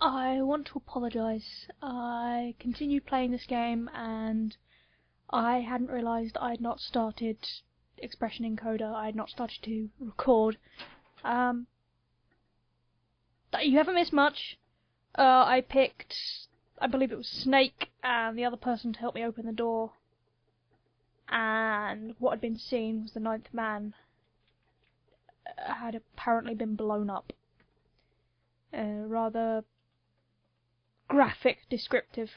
I want to apologise. I continued playing this game and I hadn't realised I had not started expression encoder. I had not started to record. You haven't missed much. I picked, I believe it was Snake and the other person to help me open the door. And what had been seen was the ninth man had apparently been blown up. Rather graphic descriptive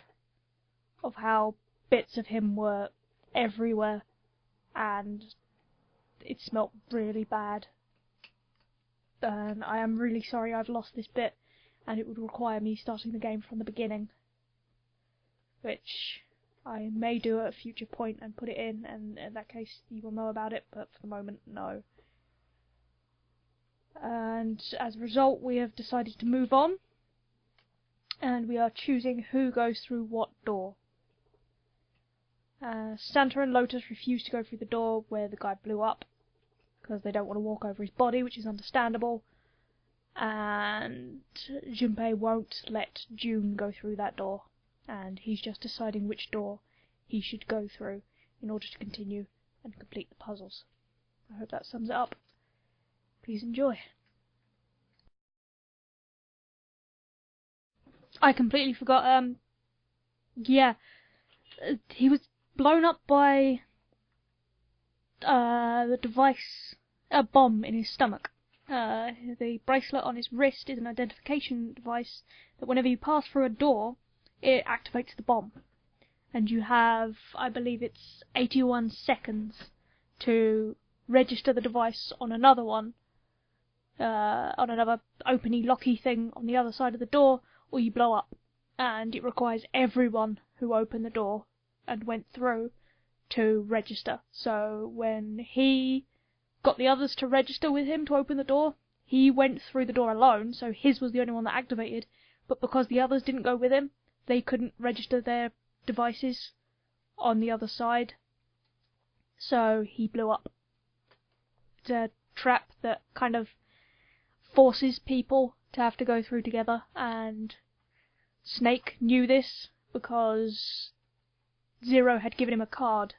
of how bits of him were everywhere and it smelt really bad. And I am really sorry I've lost this bit and it would require me starting the game from the beginning, which I may do at a future point and put it in, and in that case you will know about it, but for the moment, no. And as a result, we have decided to move on, and we are choosing who goes through what door. Santa and Lotus refuse to go through the door where the guy blew up, because they don't want to walk over his body, which is understandable, and Junpei won't let June go through that door. And he's just deciding which door he should go through in order to continue and complete the puzzles. I hope that sums it up. Please enjoy. I completely forgot, he was blown up by the device, a bomb in his stomach. The bracelet on his wrist is an identification device that whenever you pass through a door, it activates the bomb, and you have, I believe it's 81 seconds to register the device on another one, on another openy locky thing on the other side of the door, or you blow up. And it requires everyone who opened the door and went through to register. So when he got the others to register with him to open the door, he went through the door alone, so his was the only one that activated, but because the others didn't go with him, they couldn't register their devices on the other side, so he blew up. It's a trap that kind of forces people to have to go through together, and Snake knew this because Zero had given him a card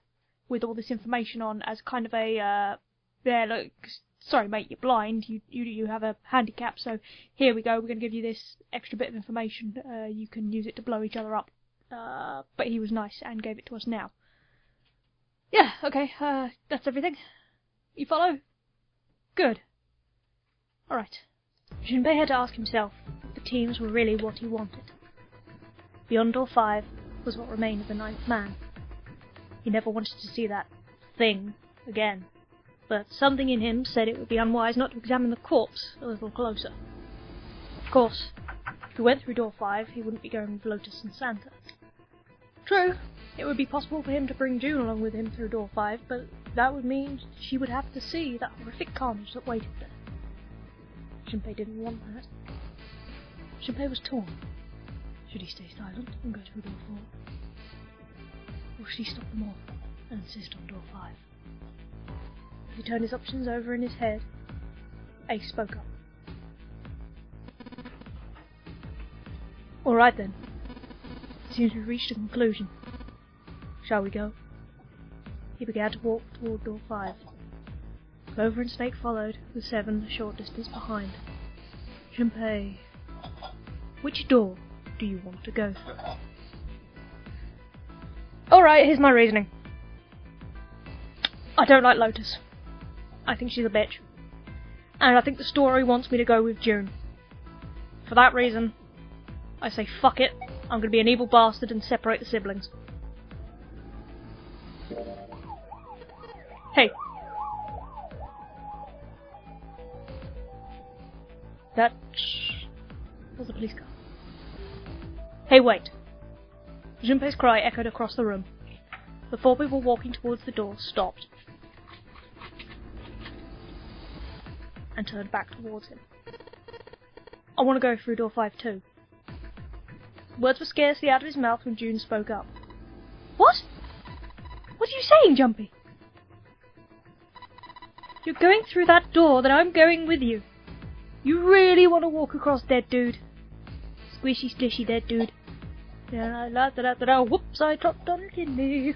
with all this information on as kind of a, look, sorry mate, you're blind, you have a handicap, so here we go, we're going to give you this extra bit of information, you can use it to blow each other up. But he was nice and gave it to us now. Yeah, okay, that's everything. You follow? Good. Alright. Junpei had to ask himself if the teams were really what he wanted. Beyond door 5 was what remained of the ninth man. He never wanted to see that thing again, but something in him said it would be unwise not to examine the corpse a little closer. Of course, if he went through door 5, he wouldn't be going with Lotus and Santa. True, it would be possible for him to bring June along with him through door 5, but that would mean she would have to see that horrific carnage that waited there. Junpei didn't want that. Junpei was torn. Should he stay silent and go through door 4? Or should he stop them all and insist on door 5? As he turned his options over in his head, Ace spoke up. Alright then. Seems we've reached a conclusion. Shall we go? He began to walk toward door 5. Clover and Snake followed, with 7 a short distance behind. Junpei, which door do you want to go through? Alright, here's my reasoning. I don't like Lotus. I think she's a bitch. And I think the story wants me to go with June. For that reason, I say fuck it, I'm gonna be an evil bastard and separate the siblings. Hey. That was a police car. Hey, wait. Junpei's cry echoed across the room. The 4 people walking towards the door stopped and turned back towards him. I want to go through door 5 too. Words were scarcely out of his mouth when June spoke up. What? What are you saying, Jumpy? You're going through that door, then I'm going with you. You really want to walk across dead, dude? Squishy, squishy, dead dude. Whoops, I dropped on a kidney.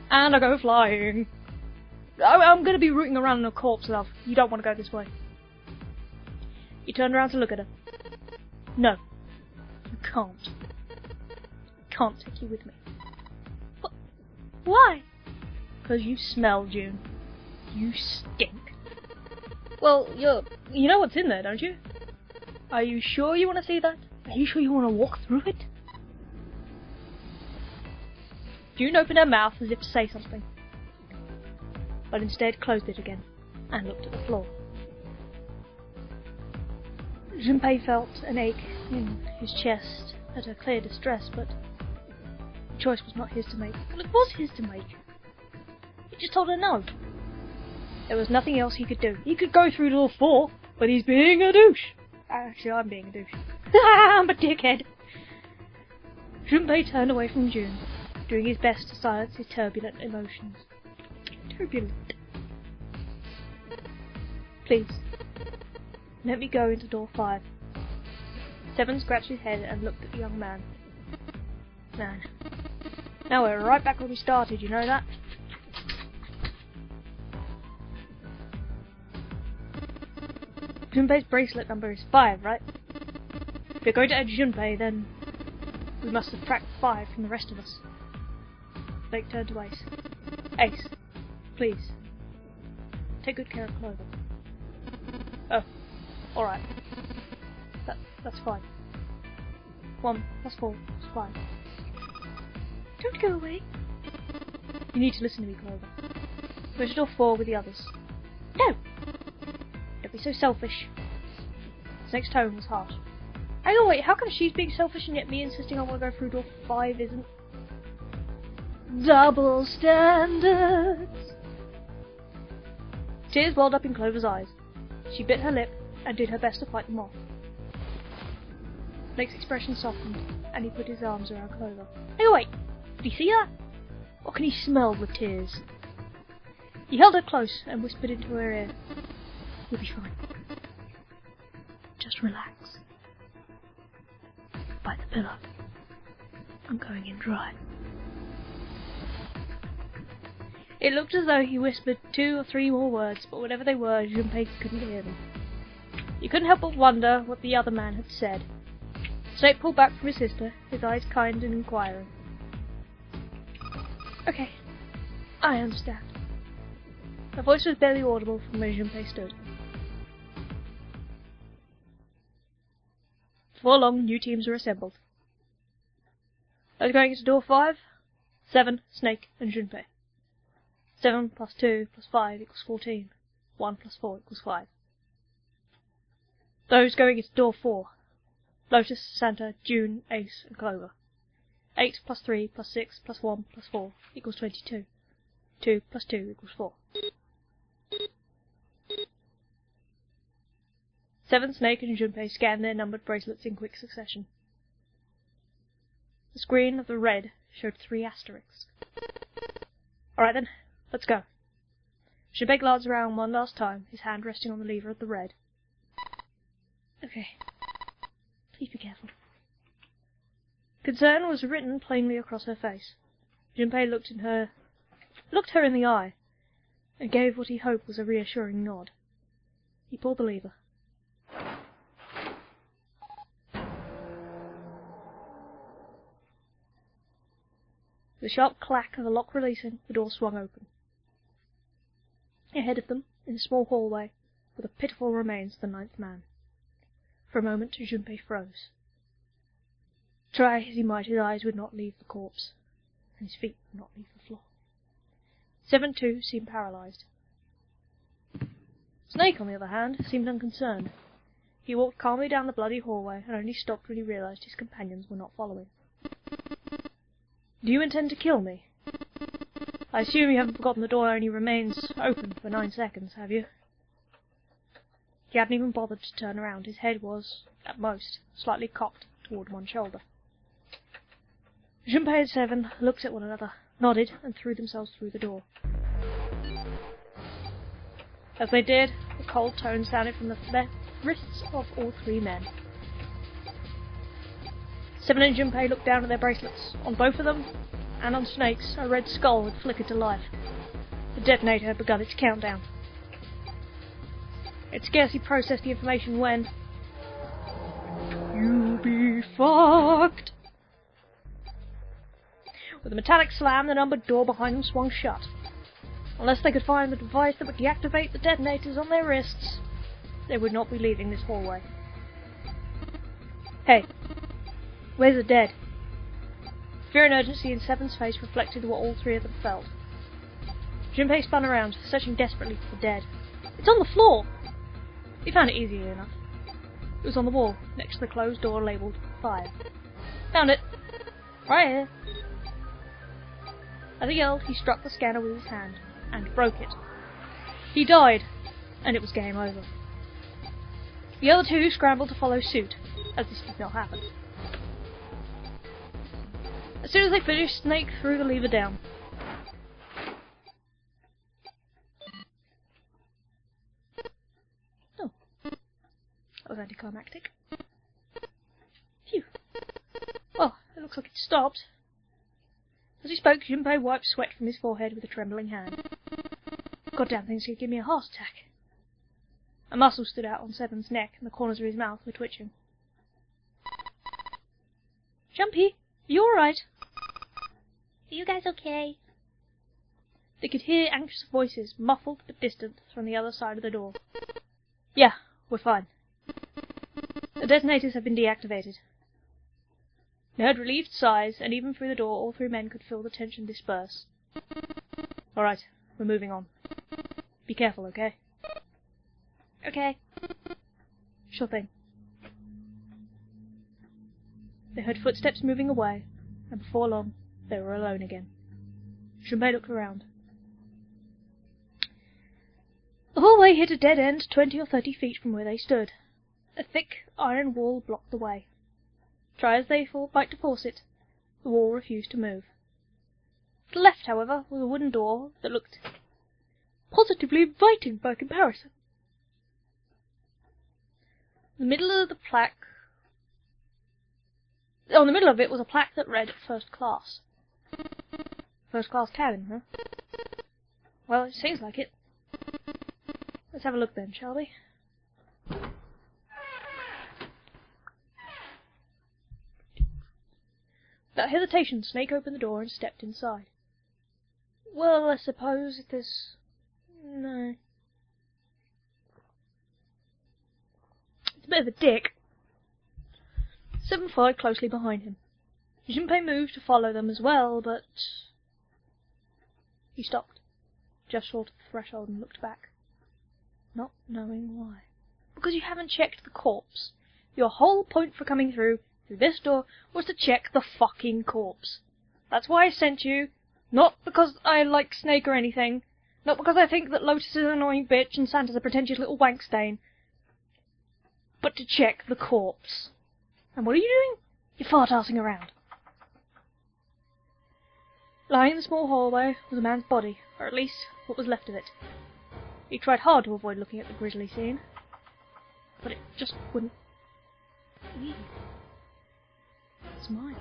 And I go flying. I'm going to be rooting around in a corpse, love. You don't want to go this way. You turned around to look at her. No. You can't. I can't take you with me. But why? Because you smell, June. You stink. Well, you know what's in there, don't you? Are you sure you want to see that? Are you sure you want to walk through it? June opened her mouth as if to say something, but instead closed it again and looked at the floor. Junpei felt an ache in his chest at her clear distress, but the choice was not his to make. Well, it was his to make. He just told her no. There was nothing else he could do. He could go through door 4, but he's being a douche. Actually, I'm being a douche. I'm a dickhead. Junpei turned away from June, doing his best to silence his turbulent emotions. Turbulent. Please, let me go into door 5. 7 scratched his head and looked at the young man. Man, now we're right back where we started, you know that? Junpei's bracelet number is 5, right? If you're going to add Junpei, then we must subtract 5 from the rest of us. Snake turned to Ace. Ace, please, take good care of Clover. Oh, alright. That's fine. 1 plus 4 is 5. Don't go away. You need to listen to me, Clover. Go to door 4 with the others. No! Don't be so selfish. Snake's tone was harsh. Hang on, wait, how come she's being selfish and yet me insisting I want to go through door 5 isn't? Double standards! Tears welled up in Clover's eyes. She bit her lip and did her best to fight them off. Snake's expression softened, and he put his arms around Clover. Hey, wait! Did he see that? Or can he smell the tears? He held her close and whispered into her ear. You'll be fine. Just relax. By the pillow. I'm going in dry. It looked as though he whispered 2 or 3 more words, but whatever they were, Junpei couldn't hear them. You couldn't help but wonder what the other man had said. Snake pulled back from his sister, his eyes kind and inquiring. Okay, I understand. Her voice was barely audible from where Junpei stood. Before long, new teams were assembled. Those going into door 5, 7, Snake, and Junpei. 7 plus 2 plus 5 equals 14. 1 plus 4 equals 5. Those going into door 4, Lotus, Santa, June, Ace, and Clover. 8 plus 3 plus 6 plus 1 plus 4 equals 22. 2 plus 2 equals 4. 7, Snake, and Junpei scanned their numbered bracelets in quick succession. The screen of the red showed 3 asterisks. Alright then, let's go. Junpei glanced around one last time, his hand resting on the lever of the red. Okay. Please be careful. Concern was written plainly across her face. Junpei looked her in the eye, and gave what he hoped was a reassuring nod. He pulled the lever. With a sharp clack of the lock releasing, the door swung open. Ahead of them, in a small hallway, were the pitiful remains of the 9th man. For a moment, Junpei froze. Try as he might, his eyes would not leave the corpse, and his feet would not leave the floor. 7 too seemed paralyzed. Snake, on the other hand, seemed unconcerned. He walked calmly down the bloody hallway, and only stopped when he realized his companions were not following. Do you intend to kill me? I assume you haven't forgotten the door only remains open for 9 seconds, have you? He hadn't even bothered to turn around. His head was, at most, slightly cocked toward one shoulder. Junpei and 7 looked at one another, nodded, and threw themselves through the door. As they did, a cold tone sounded from the wrists of all 3 men. Seven and Junpei looked down at their bracelets. On both of them, and on Snake's, a red skull had flickered to life. The detonator had begun its countdown. It scarcely processed the information when... "You be fucked!" With a metallic slam, the numbered door behind them swung shut. Unless they could find the device that would deactivate the detonators on their wrists, they would not be leaving this hallway. Hey, where's the dead? Fear and urgency in Seven's face reflected what all three of them felt. Junpei spun around, searching desperately for the dead. It's on the floor! He found it easily enough. It was on the wall, next to the closed door labelled 5. Found it! Right here! As he yelled, he struck the scanner with his hand, and broke it. He died, and it was game over. The other two scrambled to follow suit, as this did not happen. As soon as they finished, Snake threw the lever down. Oh. That was anticlimactic. Phew. Well, it looks like it stopped. As he spoke, Junpei wiped sweat from his forehead with a trembling hand. Goddamn things could give me a heart attack. A muscle stood out on Seven's neck, and the corners of his mouth were twitching. Jumpy, you alright? Are you guys okay? They could hear anxious voices, muffled but distant, from the other side of the door. Yeah, we're fine. The detonators have been deactivated. They heard relieved sighs, and even through the door all three men could feel the tension disperse. Alright, we're moving on. Be careful, okay? Okay. Sure thing. They heard footsteps moving away, and before long, they were alone again. Junpei looked around. The hallway hit a dead end 20 or 30 feet from where they stood. A thick iron wall blocked the way. Try as they might to force it, the wall refused to move. To the left, however, was a wooden door that looked positively inviting by comparison. In the middle of it was a plaque that read First Class. First class cabin, huh? Well, it seems like it. Let's have a look then, shall we? Without hesitation, Snake opened the door and stepped inside. Well, I suppose if there's... no. It's a bit of a dick. Seven followed closely behind him. Junpei moved to follow them as well, but... He stopped, just short of the threshold, and looked back, not knowing why. Because you haven't checked the corpse. Your whole point for coming through this door was to check the fucking corpse. That's why I sent you, not because I like Snake or anything, not because I think that Lotus is an annoying bitch and Santa's a pretentious little wank stain, but to check the corpse. And what are you doing? You're fart-arsing around. Lying in the small hallway was a man's body, or at least what was left of it. He tried hard to avoid looking at the grisly scene, but it just wouldn't leave. It's mine.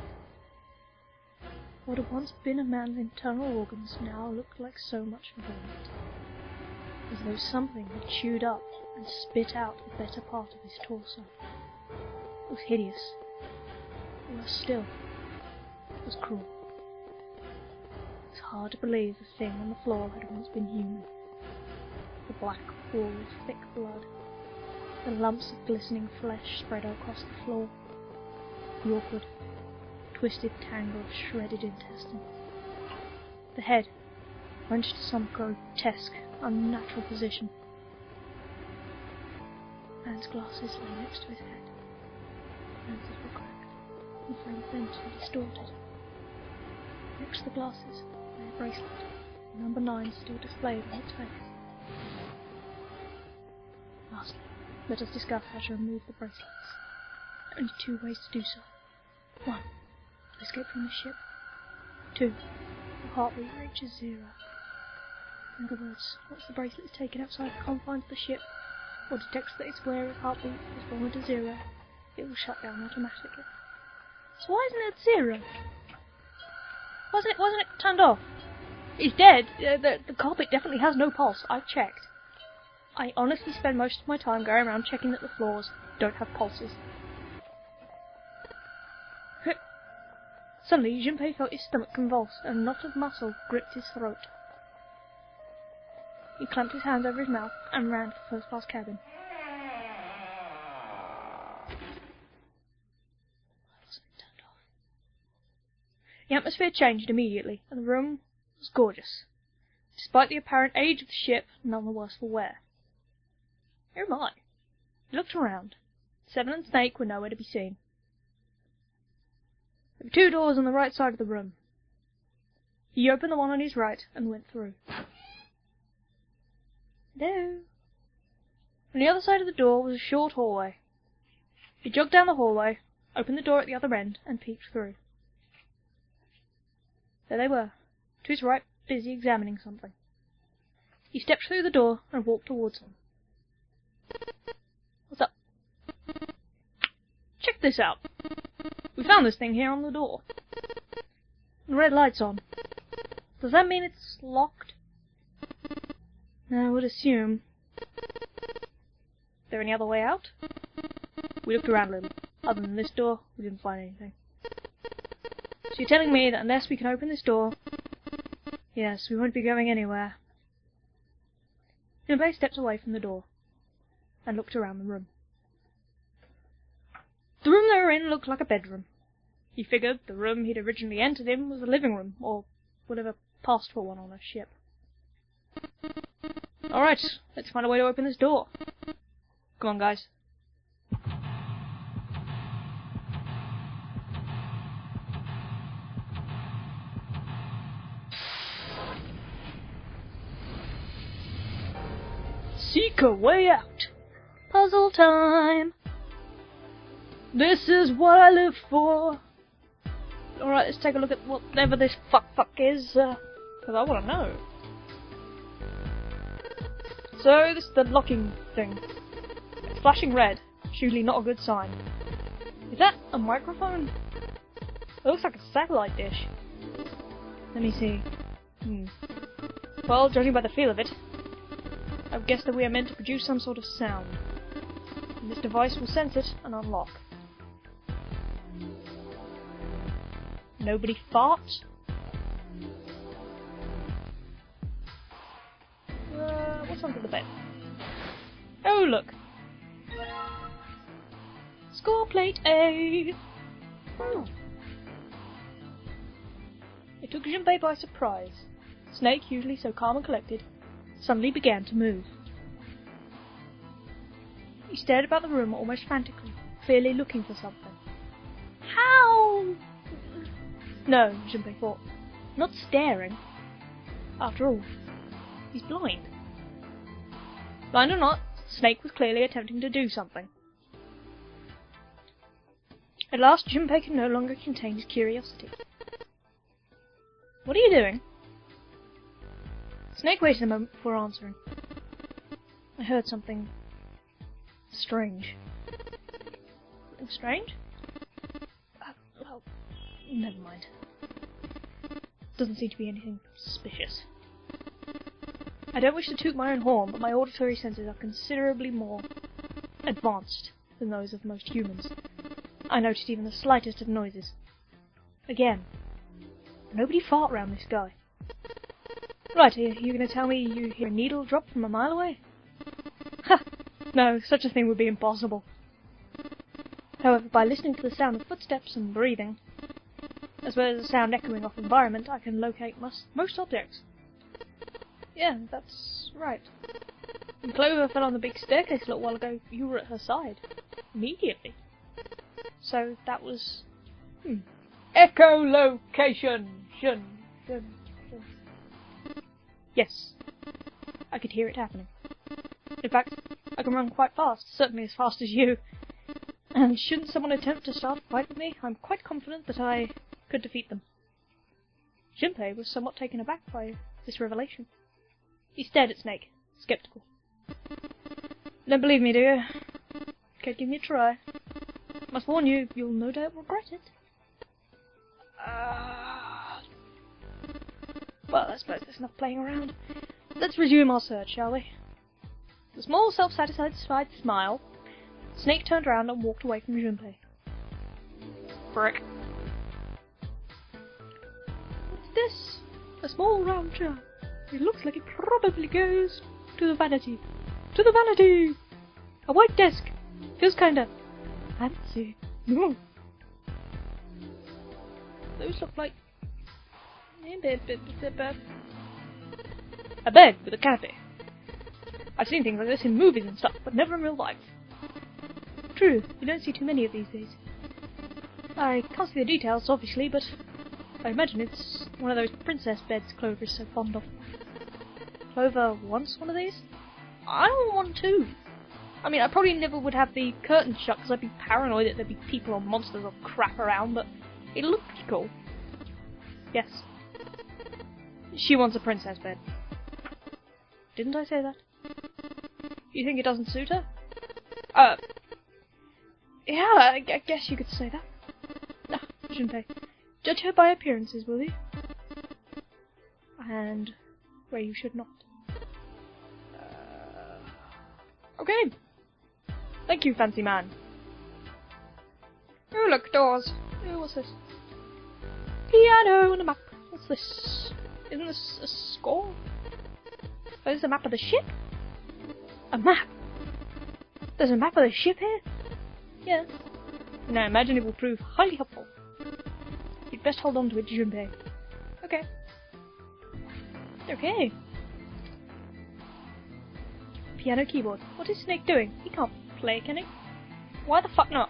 What had once been a man's internal organs now looked like so much vomit, as though something had chewed up and spit out the better part of his torso. It was hideous. Worse still, it was cruel. It was hard to believe the thing on the floor had once been human. The black pool of thick blood, the lumps of glistening flesh spread across the floor, the awkward, twisted tangle of shredded intestine. The head, wrenched to some grotesque, unnatural position. The man's glasses lay next to his head. The lenses were cracked, and the frame bent and distorted. Next to the glasses lay a bracelet, number 9 still displayed on its face. Lastly, let us discuss how to remove the bracelets. There are only 2 ways to do so. 1. To escape from the ship. 2. The heartbeat reaches 0. In other words, once the bracelet is taken outside the confines of the ship, or detects that its wearer's heartbeat has fallen to 0, it will shut down automatically. So why isn't it at 0? Wasn't it turned off? He's dead. The carpet definitely has no pulse. I've checked. I honestly spend most of my time going around checking that the floors don't have pulses. Suddenly, Junpei felt his stomach convulse, and a knot of muscle gripped his throat. He clamped his hands over his mouth and ran to the first-class cabin. The atmosphere changed immediately, and the room was gorgeous. Despite the apparent age of the ship, none the worse for wear. Who am I? He looked around. Seven and Snake were nowhere to be seen. There were 2 doors on the right side of the room. He opened the one on his right and went through. Hello? On the other side of the door was a short hallway. He jogged down the hallway, opened the door at the other end, and peeked through. There they were, to his right, busy examining something. He stepped through the door and walked towards them. What's up? Check this out. We found this thing here on the door. The red light's on. Does that mean it's locked? I would assume. Is there any other way out? We looked around a little. Other than this door, we didn't find anything. So you're telling me that unless we can open this door, yes, we won't be going anywhere. Junpei stepped away from the door and looked around the room. The room they were in looked like a bedroom. He figured the room he'd originally entered in was a living room, or whatever passed for one on a ship. Alright, let's find a way to open this door. Come on, guys. Seek a way out. Puzzle time. This is what I live for. Alright, let's take a look at whatever this fuck is, because I want to know. So, this is the locking thing. It's flashing red. It's usually not a good sign. Is that a microphone? It looks like a satellite dish. Let me see. Well, judging by the feel of it, I would guess that we are meant to produce some sort of sound. And this device will sense it and unlock. Nobody farts? What's under the bed? Oh, look. Score plate A. It took Junpei by surprise. Snake, usually so calm and collected, suddenly began to move. He stared about the room almost frantically, clearly looking for something. How? No, Junpei thought. Not staring. After all, he's blind. Blind or not, Snake was clearly attempting to do something. At last, Junpei could no longer contain his curiosity. What are you doing? Snake waited a moment before answering. I heard something strange. Something strange? Well, never mind. Doesn't seem to be anything suspicious. I don't wish to toot my own horn, but my auditory senses are considerably more advanced than those of most humans. I noticed even the slightest of noises. Again, nobody fart round this guy. Right, are you going to tell me you hear a needle drop from a mile away? Ha! No, such a thing would be impossible. However, by listening to the sound of footsteps and breathing, as well as the sound echoing off environment, I can locate most objects. Yeah, that's right. When Clover fell on the big staircase a little while ago, you were at her side. Immediately. So that was... Echolocation! Shun. Yes. I could hear it happening. In fact, I can run quite fast, certainly as fast as you. And shouldn't someone attempt to start a fight with me, I'm quite confident that I could defeat them. Junpei was somewhat taken aback by this revelation. He stared at Snake, skeptical. Don't believe me, do you? Okay, give me a try. Must warn you, you'll no doubt regret it. Well, I suppose there's enough playing around. Let's resume our search, shall we? With a small, self-satisfied smile, Snake turned around and walked away from Junpei. Frick. What's this? A small round chair. It looks like it probably goes to the vanity. To the vanity! A white desk. Feels kinda fancy. Those look like a bed with a canopy. I've seen things like this in movies and stuff, but never in real life. True, you don't see too many of these days. I can't see the details, obviously, but I imagine it's one of those princess beds Clover is so fond of. Clover wants one of these? I want one too. I mean, I probably never would have the curtains shut because I'd be paranoid that there'd be people or monsters or crap around, but it looked pretty cool. Yes. She wants a princess bed. Didn't I say that? You think it doesn't suit her? Yeah, I guess you could say that. Nah, Junpei. Judge her by appearances, will you? And where you should not. Okay. Thank you, fancy man. Oh, look, doors. Oh, what's this? Piano and a map. What's this? Isn't this a score? Oh, is this a map of the ship? A map? There's a map of the ship here? Yes. Now I imagine it will prove highly helpful. You'd best hold on to it, Junpei. Okay. Okay. Piano keyboard. What is Snake doing? He can't play, can he? Why the fuck not?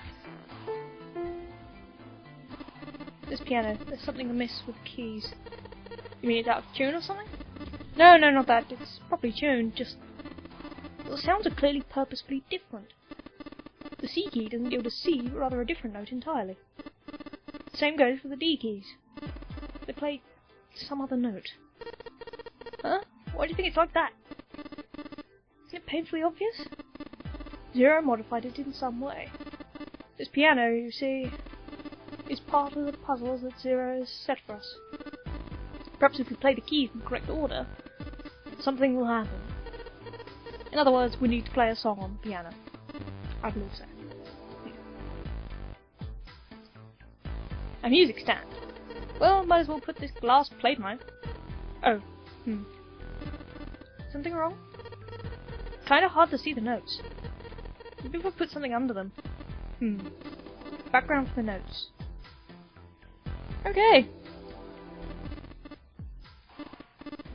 This piano. There's something amiss with the keys. You mean it's out of tune or something? No, not that. It's properly tuned, just... the sounds are clearly purposefully different. The C key doesn't yield a C, but rather a different note entirely. The same goes for the D keys. They play some other note. Huh? Why do you think it's like that? Isn't it painfully obvious? Zero modified it in some way. This piano, you see, is part of the puzzles that Zero has set for us. Perhaps if we play the keys in the correct order, something will happen. In other words, we need to play a song on the piano. I believe so. A music stand. Well, might as well put this glass plate mine. Oh, Something wrong? Kinda hard to see the notes. Maybe if I put something under them. Background for the notes. Okay.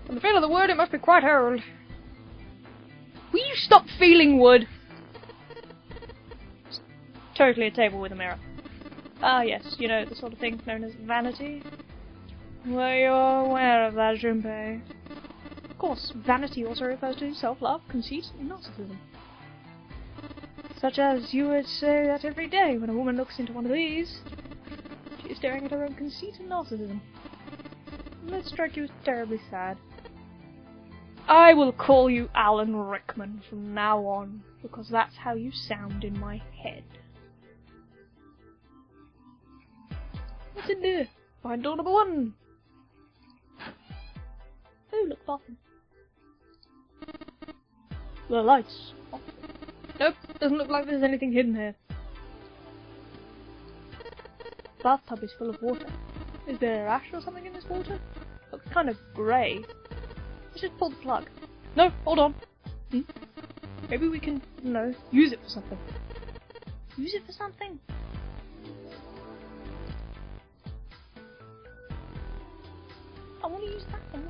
On the feel of the word, it must be quite old. Will you stop feeling wood? It's totally a table with a mirror. Ah, yes, you know, the sort of thing known as vanity. Well, you're aware of that, Junpei. Of course, vanity also refers to self-love, conceit, and narcissism. Such as you would say that every day when a woman looks into one of these, she is staring at her own conceit and narcissism. That strike you as terribly sad. I will call you Alan Rickman from now on, because that's how you sound in my head. What's in there? Behind door number 1. Oh, look, bathroom. The lights. Nope, doesn't look like there's anything hidden here. Bathtub is full of water. Is there ash or something in this water? Looks kind of grey. Let's just pull the plug. No, hold on. Maybe we can, use it for something. Use it for something? I want to use that one.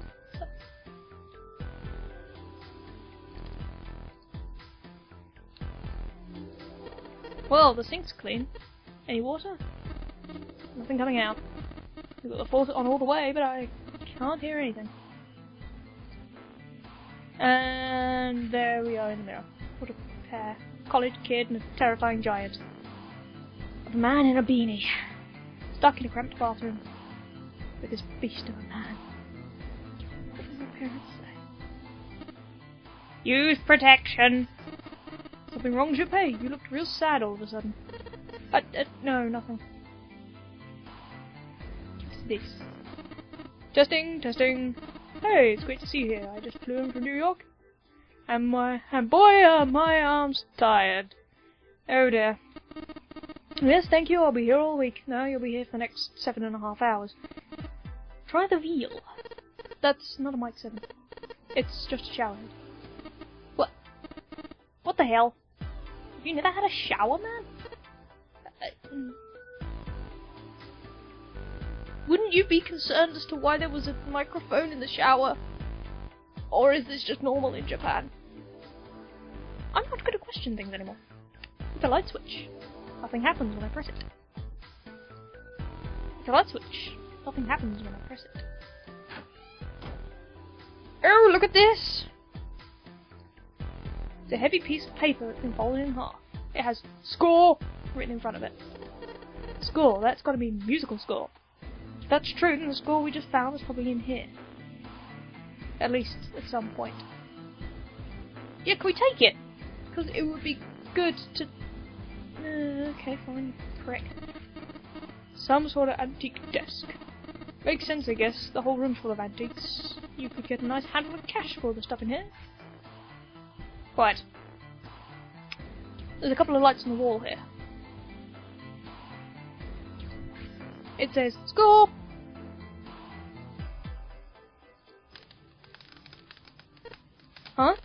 Well, the sink's clean. Any water? Nothing coming out. We've got the faucet on all the way, but I can't hear anything. And there we are in the mirror. What a pair. College kid and a terrifying giant. A man in a beanie. Stuck in a cramped bathroom. With this beast of a man. What did my parents say? Use protection! Something wrong, Junpei? You looked real sad all of a sudden. No, nothing. this? Testing, testing. Hey, it's great to see you here. I just flew in from New York. And boy, are my arms tired. Oh dear. Yes, thank you, I'll be here all week. No, you'll be here for the next 7.5 hours. Try the veal. That's not a Mike 7. It's just a shower head. What? What the hell? Have you never had a shower, man? Wouldn't you be concerned as to why there was a microphone in the shower? Or is this just normal in Japan? I'm not going to question things anymore. It's a light switch. Nothing happens when I press it. It's a light switch. Nothing happens when I press it. Oh, look at this! It's a heavy piece of paper that's been folded in half. It has "score" written in front of it. Score, that's got to be musical score. If that's true, then the score we just found is probably in here. At least, at some point. Yeah, can we take it? Because it would be good to... okay, fine, prick. Some sort of antique desk. Makes sense, I guess. The whole room's full of antiques. You could get a nice handful of cash for all the stuff in here. Right. There's a couple of lights on the wall here. It says, "Score!" Huh?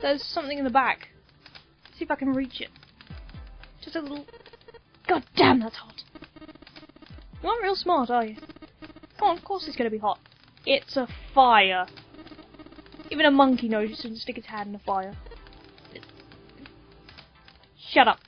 There's something in the back. Let's see if I can reach it. Just a little... God damn, that's hot. You aren't real smart, are you? Come on, of course it's going to be hot. It's a fire. Even a monkey knows you shouldn't stick its hand in a fire. Shut up.